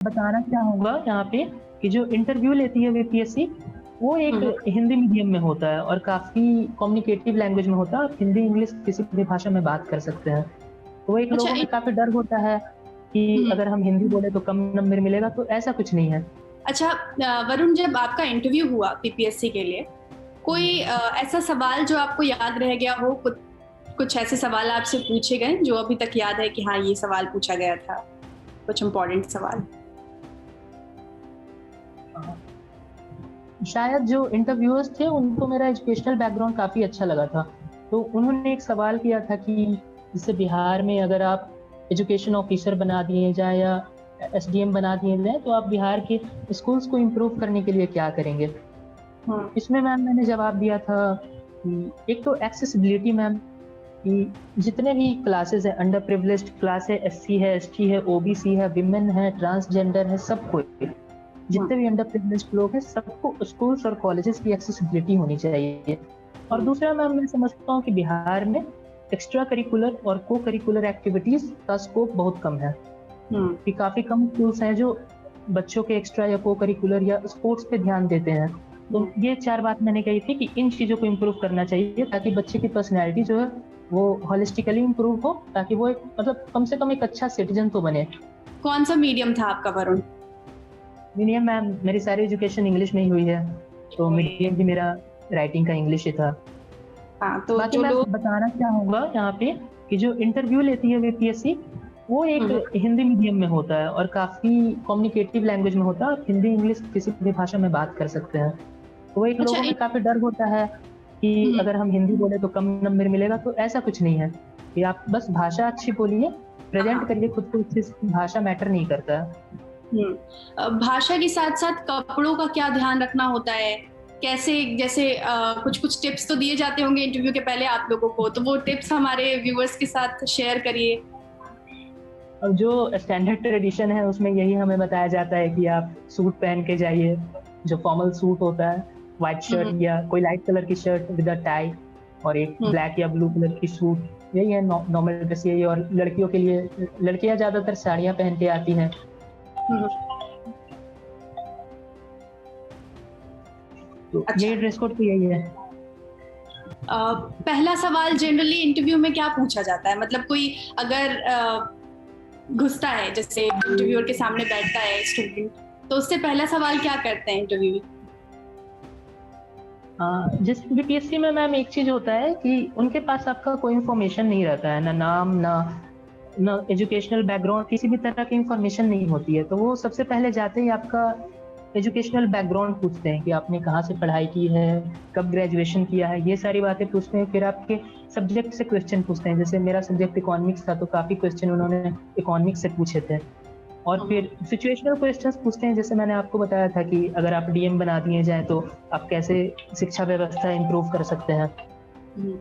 बताना चाहूँगा यहाँ पे कि जो इंटरव्यू लेती है बीपीएससी, वो एक हुँ, हुँ। हिंदी मीडियम में होता है और काफ़ी कम्युनिकेटिव लैंग्वेज में होता है। आप हिंदी, इंग्लिश किसी भी भाषा में बात कर सकते हैं। तो एक अच्छा लोगों में इ काफ़ी डर होता है कि हुँ। अगर हम हिंदी बोले तो कम नंबर मिलेगा, तो ऐसा कुछ नहीं है। अच्छा वरुण जब आपका इंटरव्यू हुआ पीपीएससी के लिए, कोई ऐसा सवाल जो आपको याद रह गया हो? कुछ ऐसे सवाल आपसे पूछे गए जो अभी तक याद है कि हाँ, ये सवाल पूछा गया था? कुछ इम्पोर्टेंट सवाल? शायद जो इंटरव्यूअर्स थे उनको मेरा एजुकेशनल बैकग्राउंड काफ़ी अच्छा लगा था। तो उन्होंने एक सवाल किया था कि जैसे बिहार में अगर आप एजुकेशन ऑफिसर बना दिए जाएँ या एसडीएम बना दिए जाएँ, तो आप बिहार के स्कूल्स को इम्प्रूव करने के लिए क्या करेंगे? हुँ, इसमें मैम मैंने जवाब दिया था कि एक तो एक्सेसिबिलिटी मैम, कि जितने भी क्लासेस हैं, अंडर प्रिविलेज्ड क्लास है, एससी है, एसटी है, ओबीसी है, विमेन है, ट्रांसजेंडर है, सबको, हुँ, जितने भी अंडर प्रिविलेज्ड लोग हैं, सबको स्कूल्स और कॉलेजेस की एक्सेसिबिलिटी होनी चाहिए। और हुँ, दूसरा मैम मैं समझता हूँ कि बिहार में एक्स्ट्रा करिकुलर और को करिकुलर एक्टिविटीज़ का स्कोप बहुत कम है, हुँ। कि काफ़ी कम स्कूल्स हैं जो बच्चों के एक्स्ट्रा या को करिकुलर या स्पोर्ट्स पे ध्यान देते हैं। तो हुँ। ये 4 बात मैंने कही थी कि इन चीज़ों को इम्प्रूव करना चाहिए ताकि बच्चे की पर्सनैलिटी जो है वो होलिस्टिकली इम्प्रूव हो, ताकि वो एक मतलब कम से कम एक अच्छा सिटीज़न तो बने। कौन-सा मीडियम था आपका वरुण? मीडियम मैम मेरी सारी एजुकेशन इंग्लिश में ही हुई है, तो मीडियम भी मेरा राइटिंग का इंग्लिश ही था। हाँ, तो बाकी जो मैं लोग बताना चाहूँगा यहाँ पे कि जो इंटरव्यू लेती है बीपीएससी, वो हुँ, एक हुँ। हिंदी मीडियम में होता है और काफ़ी कम्युनिकेटिव लैंग्वेज में होता है। आप हिंदी, इंग्लिश किसी भी भाषा में बात कर सकते हैं। तो एक अच्छा लोगों में इ काफ़ी डर होता है कि हुँ, अगर हम हिंदी बोले तो कम नंबर मिलेगा, तो ऐसा कुछ नहीं है, कि आप बस भाषा अच्छी बोलिए, प्रेज़ेंट हाँ। करिए खुद को अच्छे से, भाषा मैटर नहीं करता है। हुँ। भाषा के साथ-साथ कपड़ों का क्या ध्यान रखना होता है? कैसे जैसे कुछ-कुछ टिप्स तो दिए जाते होंगे इंटरव्यू के पहले आप लोगों को, तो वो टिप्स हमारे व्यूअर्स के साथ शेयर करिए। अब जो स्टैंडर्ड ट्रेडिशन है उसमें यही हमें बताया जाता है कि आप सूट पहन के जाइए, जो फॉर्मल सूट होता है, व्हाइट हुँ, शर्ट हुँ, या कोई लाइट कलर की शर्ट विद अ टाई और एक हुँ, ब्लैक या ब्लू कलर की सूट, यही है नॉर्मल ड्रेस यही है। और लड़कियों के लिए लड़कियाँ ज़्यादातर साड़ियाँ पहन के आती हैं, हुँ, हुँ। तो अच्छा। यही ड्रेस कोड तो यही है। पहला सवाल जनरली इंटरव्यू में क्या पूछा जाता है? मतलब कोई अगर घुसता है जैसे इंटरव्यूअर के सामने बैठता है स्टूडेंट, तो उससे पहला सवाल क्या करते हैं इंटरव्यू? जैसे बीपीएससी में मैम एक चीज़ होता है कि उनके पास आपका कोई इन्फॉर्मेशन नहीं रहता है, ना नाम, ना एजुकेशनल बैकग्राउंड, किसी भी तरह की इन्फॉर्मेशन नहीं होती है। तो वो सबसे पहले जाते ही आपका एजुकेशनल बैकग्राउंड पूछते हैं कि आपने कहाँ से पढ़ाई की है, कब ग्रेजुएशन किया है, ये सारी बातें पूछते हैं। फिर आपके सब्जेक्ट से क्वेश्चन पूछते हैं, जैसे मेरा सब्जेक्ट इकोनॉमिक्स था, तो काफ़ी क्वेश्चन उन्होंने इकोनॉमिक्स से पूछे थे। और हुँ, हुँ, फिर सिचुएशनल क्वेश्चंस पूछते हैं, जैसे मैंने आपको बताया था कि अगर आप डीएम बना दिए जाएँ, तो आप कैसे शिक्षा व्यवस्था इम्प्रूव कर सकते हैं। हुँ।